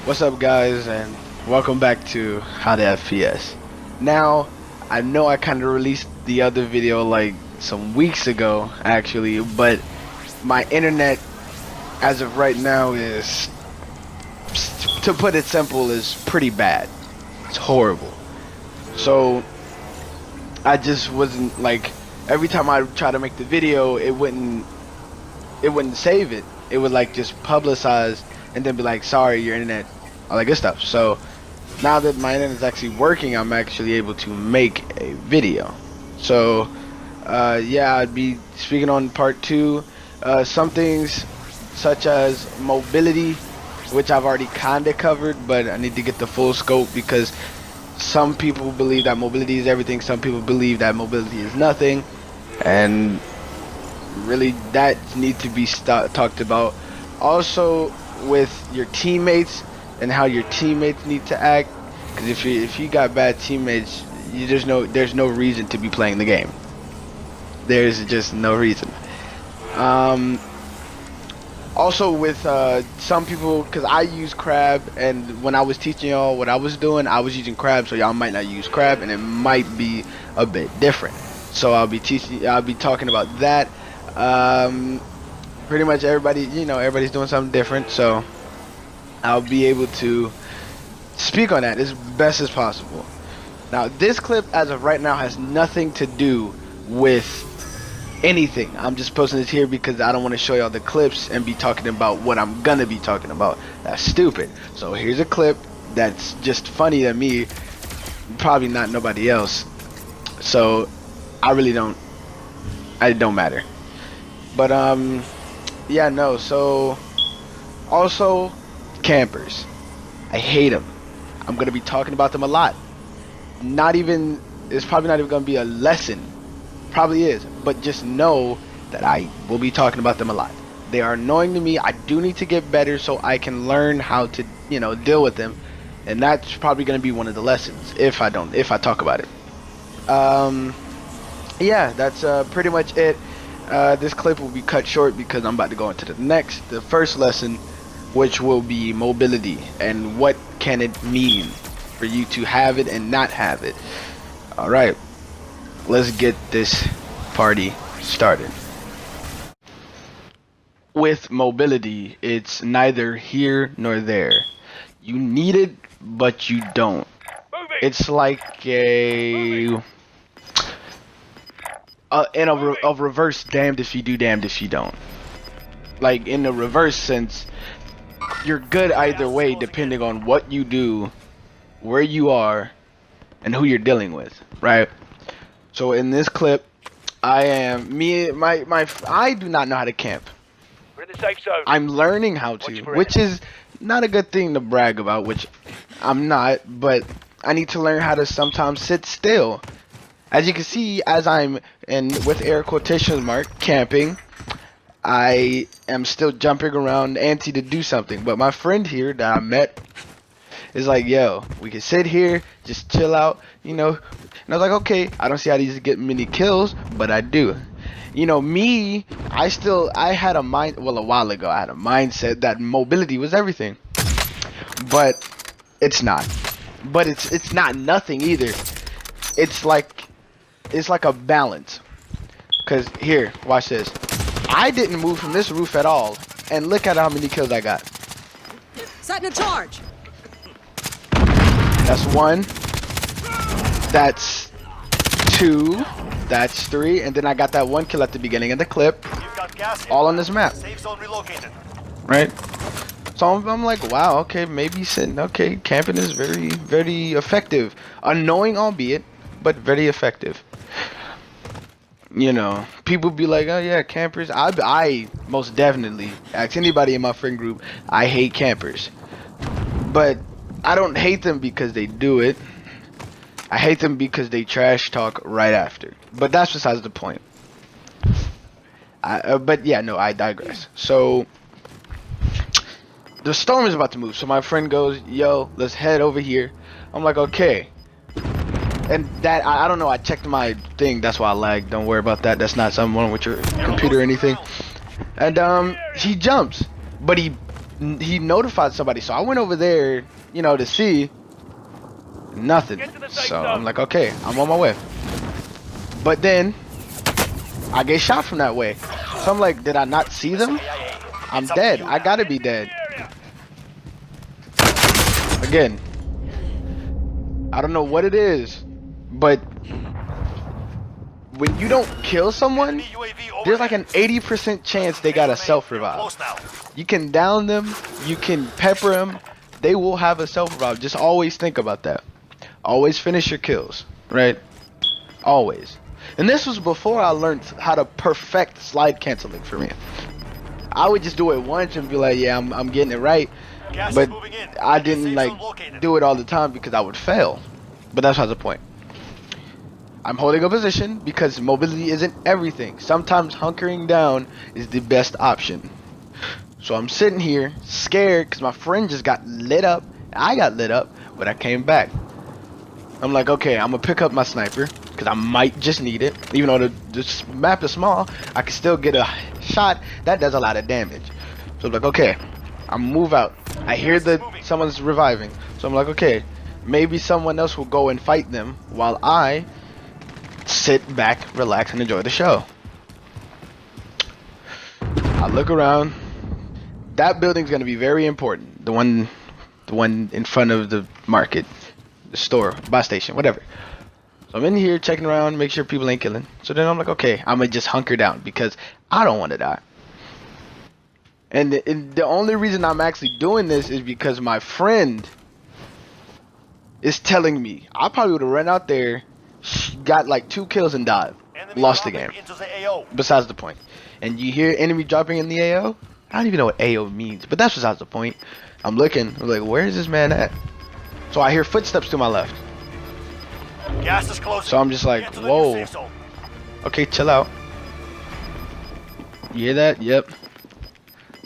What's up, guys, and welcome back to How to FPS. Now, I know I kind of released the other video like some weeks ago, actually, but my internet, as of right now, is, to put it simple, is pretty bad. It's horrible. So, I just wasn't like, every time I try to make the video, it wouldn't save it. It would like just publicize and then be like, sorry, your internet, all that good stuff. So now that my internet is actually working, I'm actually able to make a video. So yeah, I'd be speaking on part 2. Some things such as mobility, which I've already kinda covered, but I need to get the full scope because some people believe that mobility is everything, some people believe that mobility is nothing, and really that needs to be talked about. Also with your teammates and how your teammates need to act, because if you got bad teammates, there's no reason to be playing the game. There's just no reason. Also with some people, because I use crab, and when I was teaching y'all what I was doing, I was using crab, so y'all might not use crab, and it might be a bit different. So I'll be talking about that. Pretty much everybody, everybody's doing something different, so I'll be able to speak on that as best as possible. Now, this clip as of right now has nothing to do with anything. I'm just posting this here because I don't want to show y'all the clips and be talking about what I'm gonna be talking about. That's stupid. So here's a clip that's just funny to me, probably not nobody else. So it don't matter. But yeah, no. So also campers, I hate them. I'm gonna be talking about them a lot. It's probably not even gonna be a lesson. Probably is, but just know that I will be talking about them a lot. They are annoying to me. I do need to get better so I can learn how to, deal with them, and that's probably gonna be one of the lessons if I talk about it. Yeah, that's pretty much it. This clip will be cut short because I'm about to go into the first lesson, which will be mobility and what can it mean for you to have it and not have it. Alright, let's get this party started. With mobility, it's neither here nor there. You need it, but you don't. It's like a reverse damned if you do, damned if you don't. Like in the reverse sense, you're good either way depending on what you do, where you are, and who you're dealing with, right? So in this clip, I do not know how to camp. We're in the safe zone. I'm learning how to, which is not a good thing to brag about, which I'm not, but I need to learn how to sometimes sit still. As you can see, as I'm with air quotation mark camping, I am still jumping around antsy to do something. But my friend here that I met is like, yo, we can sit here, just chill out, And I was like, okay, I don't see how these get many kills, but I do. Me, I had a while ago, I had a mindset that mobility was everything. But it's not. But it's not nothing either. It's like a balance. Cause here, watch this. I didn't move from this roof at all, and look at how many kills I got. Setting a charge. That's 1. That's 2. That's 3, and then I got that 1 kill at the beginning of the clip. All on this map. Safe zone relocated. Right? So I'm like, wow, okay, maybe camping is very, very effective. Annoying, albeit, but very effective. People be like, oh yeah, campers. I most definitely ask anybody in my friend group, I hate campers. But I don't hate them because they do it. I hate them because they trash talk right after. But that's besides the point. But yeah, no, I digress. So the storm is about to move. So my friend goes, yo, let's head over here. I'm like, okay. And that, I don't know, I checked my thing, that's why I lagged. Don't worry about that. That's not something wrong with your computer or anything. And he jumps, but he he notified somebody, so I went over there, you know, to see. Nothing. Get to the safe So zone. I'm like, okay, I'm on my way. But then I get shot from that way. So I'm like, did I not see them? I'm dead. I gotta be dead. Again, I don't know what it is, but when you don't kill someone, there's like an 80% chance they got a self-revive. You can down them, you can pepper them, they will have a self-revive. Just always think about that. Always finish your kills, right? Always. And this was before I learned how to perfect slide canceling for me. I would just do it once and be like, yeah, I'm getting it right. But I didn't like do it all the time because I would fail. But that's not the point. I'm holding a position because mobility isn't everything. Sometimes hunkering down is the best option. So I'm sitting here scared because my friend just got lit up. I got lit up, but I came back. I'm like, okay, I'm gonna pick up my sniper because I might just need it. Even though the map is small, I can still get a shot that does a lot of damage. So I'm like, okay, I'm move out. I hear that someone's reviving, so I'm like, okay, maybe someone else will go and fight them while I sit back, relax, and enjoy the show. I look around. That building's gonna be very important. The one in front of the market. The store, bus station, whatever. So I'm in here checking around, make sure people ain't killing. So then I'm like, okay, I'm gonna just hunker down because I don't want to die. And the only reason I'm actually doing this is because my friend is telling me I probably would have run out there, got like 2 kills and died, lost the game. Besides the point. And you hear enemy dropping in the AO? I don't even know what AO means, but that's besides the point. I'm looking, I'm like, where is this man at? So I hear footsteps to my left. Gas is close. So I'm just like, whoa. Okay, chill out. You hear that? Yep.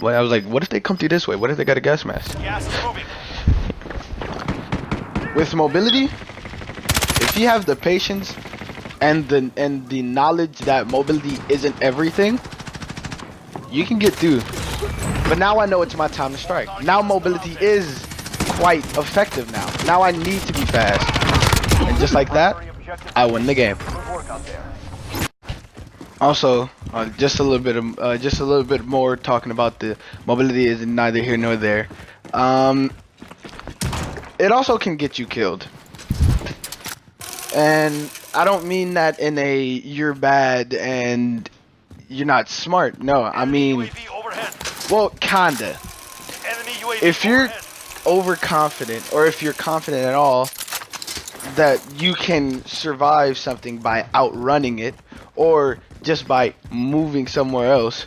Well, I was like, what if they come through this way? What if they got a gas mask? Gas is moving. With mobility, if you have the patience and the knowledge that mobility isn't everything, you can get through. But now I know it's my time to strike. Now mobility is quite effective now. Now I need to be fast. And just like that, I win the game. Also, just a little bit more talking about the mobility is neither here nor there. It also can get you killed. And I don't mean that in a you're bad and you're not smart. No, I mean, well, kinda. If you're overconfident, or if you're confident at all that you can survive something by outrunning it, or just by moving somewhere else,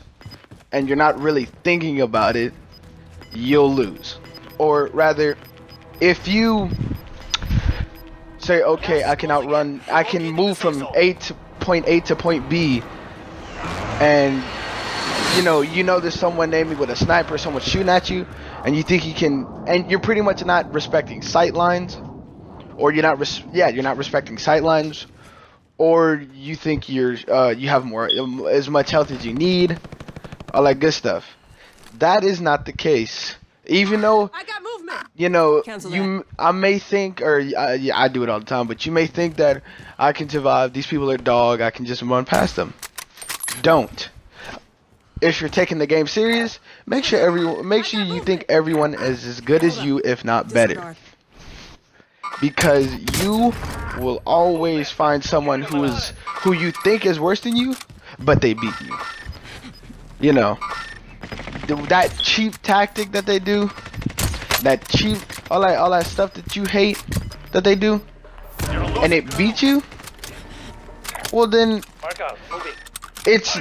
and you're not really thinking about it, you'll lose. Or rather, if you say, okay, I can outrun, I can move from point A to point B, and you know there's someone named me with a sniper, someone shooting at you, and you think you can, and you're pretty much not respecting sight lines, or you're not respecting sight lines, or you think you have as much health as you need, all that good stuff. That is not the case. Even though I got movement. I may think, or yeah, I do it all the time, but you may think that I can survive. These people are dog. I can just run past them. Don't. If you're taking the game serious, make sure you think everyone is as good as you, if not better. Because you will always find someone who you think is worse than you, but they beat you. You know, that cheap tactic that they do, that cheap all that stuff that you hate that they do, and it beat you. Well then, it's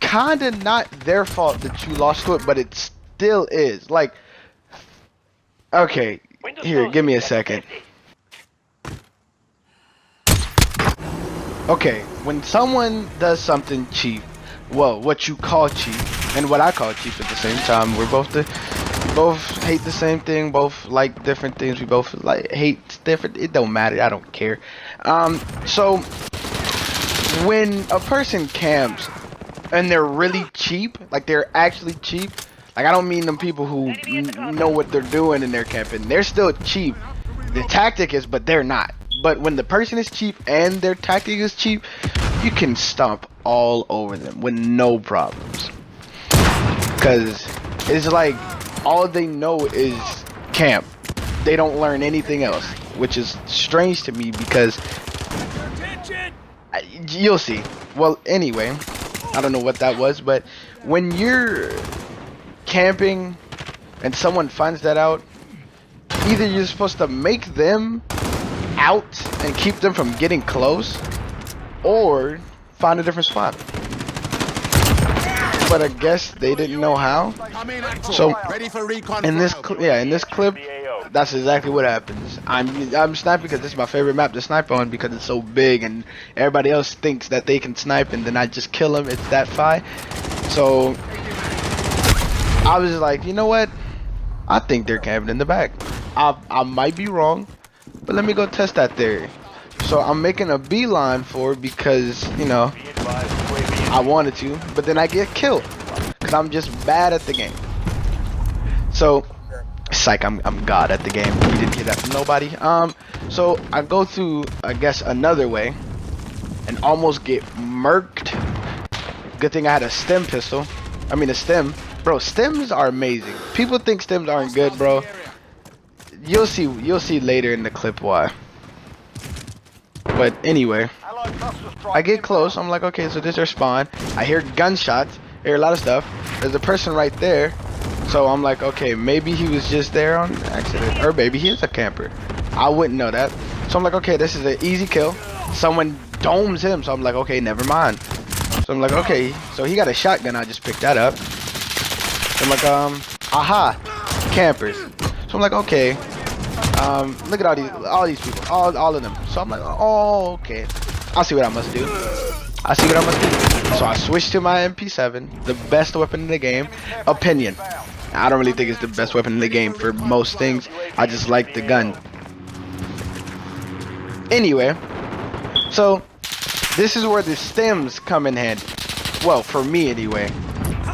kinda not their fault that you lost to it, but it still is. Like, okay, here, give me a second. Okay, when someone does something cheap, well, what you call cheap and what I call cheap at the same time, we're both hate the same thing, both like different things, we both like hate different, it don't matter, I don't care. So when a person camps and they're really cheap, like they're actually cheap, Like, I don't mean them people who know what they're doing and they're camping. They're still cheap. The tactic is, but they're not. But when the person is cheap and their tactic is cheap, you can stomp all over them with no problems. Because it's like all they know is camp. They don't learn anything else, which is strange to me because you'll see. Well, anyway, I don't know what that was, but when you're camping and someone finds that out, either you're supposed to make them out and keep them from getting close, or find a different spot. But I guess they didn't know how. So in this clip, that's exactly what happens. I'm sniping because this is my favorite map to snipe on because it's so big and everybody else thinks that they can snipe and then I just kill them. It's that fi. So I was just like, you know what? I think they're camping in the back. I might be wrong, but let me go test that theory. So I'm making a beeline for it because, you know, I wanted to, but then I get killed because I'm just bad at the game. So, psych, I'm god at the game. You didn't hear that from nobody. So I go through, I guess, another way and almost get murked. Good thing I had a stem pistol. I mean a stem. Bro, stems are amazing. People think stems aren't good, bro. You'll see later in the clip why. But anyway, I get close. I'm like, okay, so this is their spawn. I hear gunshots. I hear a lot of stuff. There's a person right there. So I'm like, okay, maybe he was just there on accident, or maybe he is a camper. I wouldn't know that. So I'm like, okay, this is an easy kill. Someone domes him. So I'm like, okay, never mind. So I'm like, okay, so he got a shotgun. I just picked that up. So I'm like, aha, campers. So I'm like, okay, look at all these people, all of them. So I'm like, oh, okay, I'll see what I must do. I see what I must do. So I switched to my MP7, the best weapon in the game. Opinion. I don't really think it's the best weapon in the game for most things. I just like the gun. Anyway, so this is where the stems come in handy. Well, for me anyway,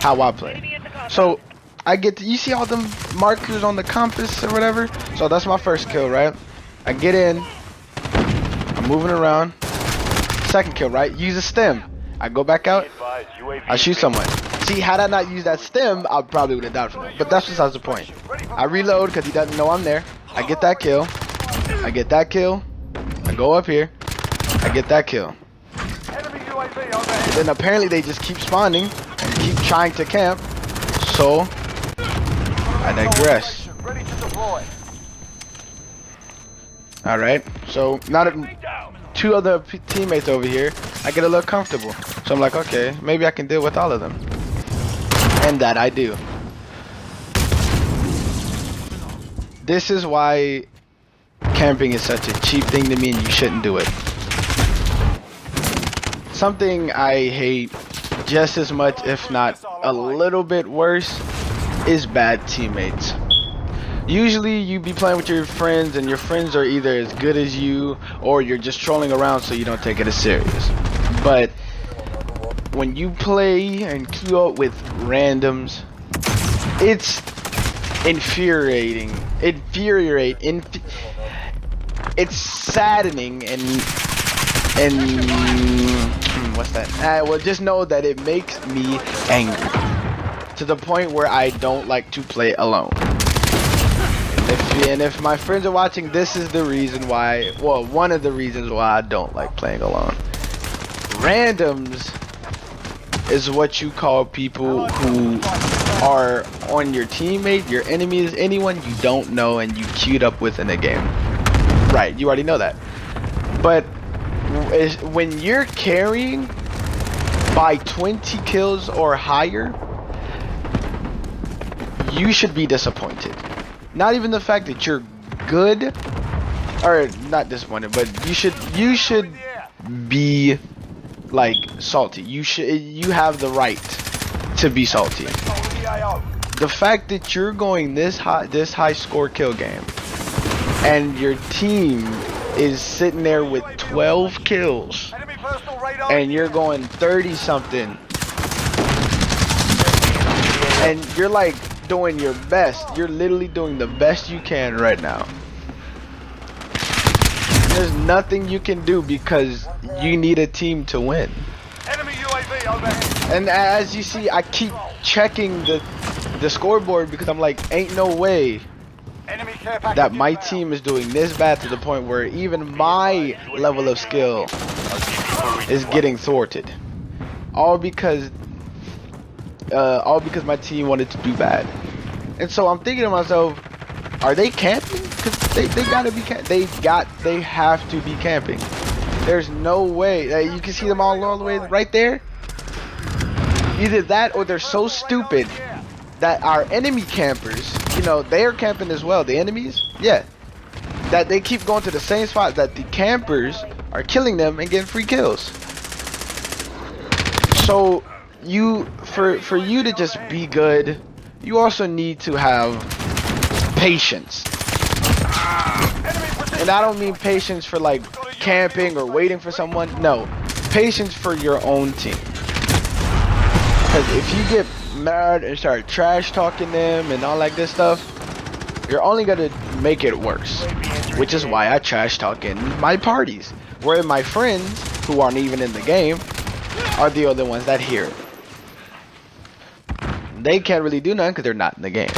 how I play. So I get to, you see all them markers on the compass or whatever? So that's my first kill, right? I get in, I'm moving around. Second kill, right? Use a stem. I go back out, I shoot someone. See, had I not used that stem, I probably would have died from it. But that's besides the point. I reload because he doesn't know I'm there. I get that kill. I get that kill. I go up here. I get that kill. Then apparently they just keep spawning and keep trying to camp. So I digress. Alright, so now that two other teammates over here, I get a little comfortable. So I'm like, okay, maybe I can deal with all of them. And that I do. This is why camping is such a cheap thing to me and you shouldn't do it. Something I hate just as much, if not a little bit worse, is bad teammates. Usually you be playing with your friends and your friends are either as good as you or you're just trolling around so you don't take it as serious. But when you play and queue up with randoms, it's infuriating. It's saddening and what's that? Well, just know that it makes me angry to the point where I don't like to play alone. If my friends are watching, this is the reason why, well, one of the reasons why I don't like playing alone. Randoms is what you call people who are on your teammate, your enemies, anyone you don't know and you queued up with in a game. Right, you already know that. But when you're carrying by 20 kills or higher, you should be disappointed. Not even the fact that you're good, or not disappointed, but you should be like salty. You have the right to be salty. The fact that you're going this high score kill game and your team is sitting there with 12 kills and you're going 30 something and you're like doing your best. You're literally doing the best you can right now. There's nothing you can do because you need a team to win. Enemy UAV overhead. And as you see, I keep checking the scoreboard because I'm like, ain't no way Enemy care package that my inbound. team is doing this bad to the point where even my level of skill is getting thwarted. All because my team wanted to do bad. And so I'm thinking to myself, are they camping? Cause they gotta be they have to be camping. There's no way. You can see them all the way right there. Either that or they're so stupid that our enemy campers, you know, they're camping as well. The enemies, yeah, that they keep going to the same spot, that the campers are killing them and getting free kills. So for you to just be good, you also need to have patience. And I don't mean patience for like camping or waiting for someone. No, patience for your own team. Because if you get mad and start trash talking them and all like this stuff, you're only gonna make it worse. Which is why I trash talk in my parties, where my friends who aren't even in the game are the other ones that hear it. They can't really do nothing because they're not in the game.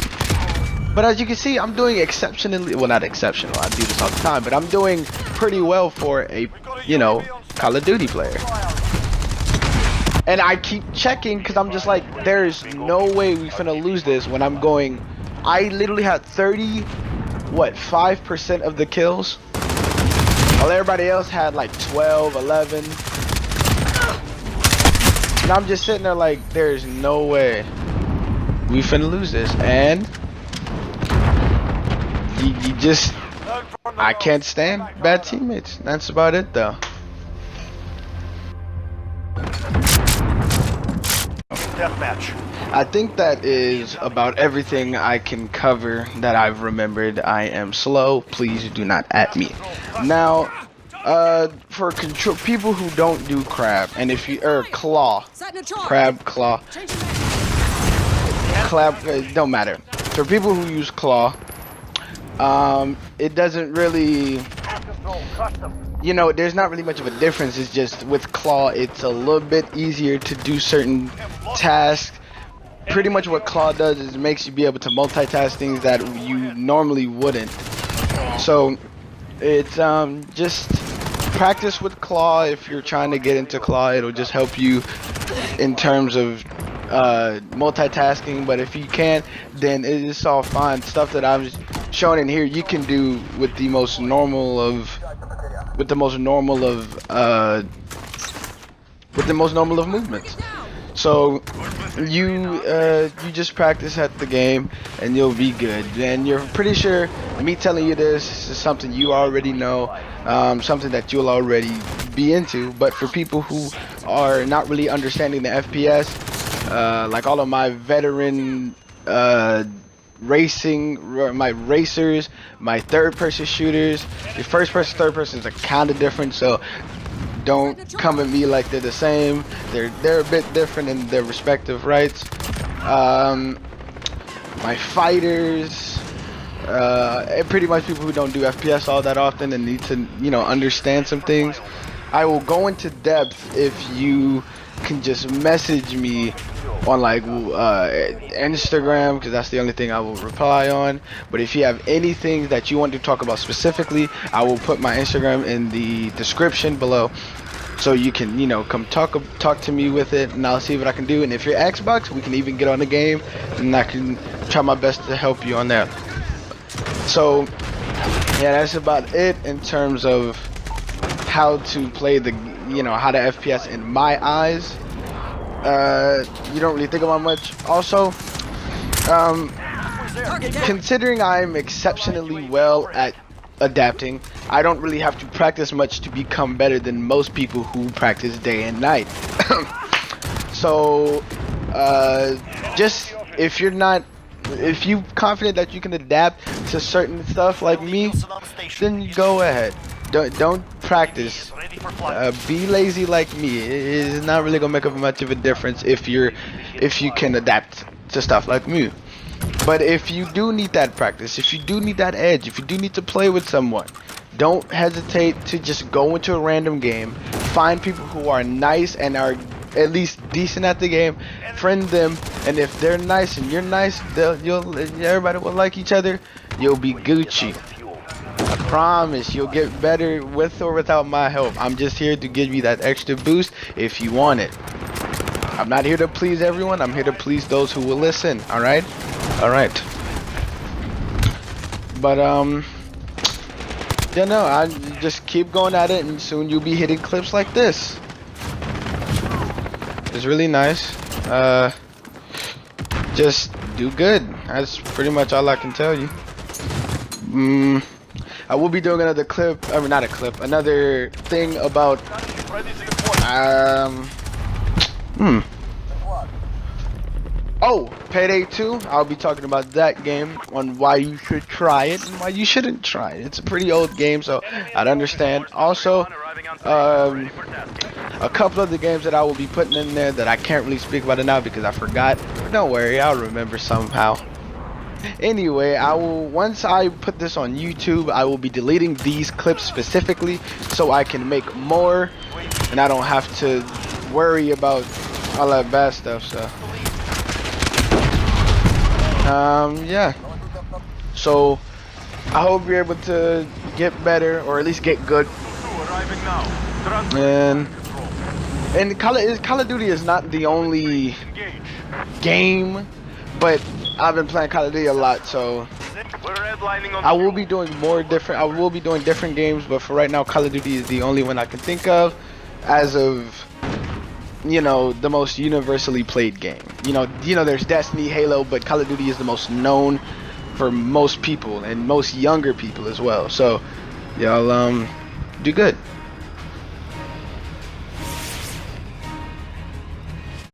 But as you can see, I'm doing exceptionally, well, not exceptional, I do this all the time, but I'm doing pretty well for a, you know, Call of Duty player. And I keep checking because I'm just like, there's no way we finna lose this when I'm going, I literally had 5% of the kills, while everybody else had like 12, 11. And I'm just sitting there like, there's no way we finna lose this. And you just, I can't stand bad teammates. That's about it though. Deathmatch. I think that is about everything I can cover that I've remembered. I am slow. Please do not at me. Now, for control people who don't do crab, and if you claw, crab, claw, it don't matter. For people who use claw, it doesn't really, you know, there's not really much of a difference. It's just with claw, it's a little bit easier to do certain tasks. Pretty much what claw does is it makes you be able to multitask things that you normally wouldn't. So it's just practice with claw. If you're trying to get into claw, it'll just help you in terms of multitasking. But if you can't, then it is all fine. Stuff that I'm showing in here, you can do with the most normal of movements. So you just practice at the game and you'll be good. And you're pretty sure me telling you this is something you already know, something that you'll already be into. But for people who are not really understanding the FPS, like all of my veteran my racers, my third-person shooters, your first-person, third-person is kind of different. So don't come at me like they're the same. They're a bit different in their respective rights. My fighters, and pretty much people who don't do FPS all that often and need to, you know, understand some things. I will go into depth if you can just message me on like Instagram, because that's the only thing I will reply on. But if you have anything that you want to talk about specifically, I will put my Instagram in the description below, so you can, you know, come talk to me with it, and I'll see what I can do. And if you're Xbox, we can even get on the game, and I can try my best to help you on that. So yeah, that's about it in terms of how to play the, you know, how to FPS in my eyes. You don't really think about much. Also, considering I'm exceptionally well at adapting, I don't really have to practice much to become better than most people who practice day and night. So just if you're confident that you can adapt to certain stuff like me, then go ahead. Don't practice. Be lazy like me. It is not really gonna make up much of a difference if you can adapt to stuff like me. But if you do need that practice, if you do need that edge, if you do need to play with someone, don't hesitate to just go into a random game, find people who are nice and are at least decent at the game, friend them, and if they're nice and you're nice, everybody will like each other. You'll be Gucci. I promise you'll get better with or without my help. I'm just here to give you that extra boost if you want it. I'm not here to please everyone. I'm here to please those who will listen. All right. But you know, I just keep going at it, and soon you'll be hitting clips like this. It's really nice. Just do good. That's pretty much all I can tell you. I will be doing another clip. I mean, not a clip. Another thing about oh, Payday 2. I'll be talking about that game, on why you should try it and why you shouldn't try it. It's a pretty old game, so I'd understand. Also, a couple of the games that I will be putting in there that I can't really speak about it now because I forgot. But don't worry, I'll remember somehow. Anyway, once I put this on YouTube, I will be deleting these clips specifically so I can make more and I don't have to worry about all that bad stuff. So yeah, so I hope you're able to get better, or at least get good. And Call of Duty is not the only game, but I've been playing Call of Duty a lot, so I will be doing different games, but for right now Call of Duty is the only one I can think of as of, you know, the most universally played game. You know, there's Destiny, Halo, but Call of Duty is the most known for most people and most younger people as well. So y'all do good.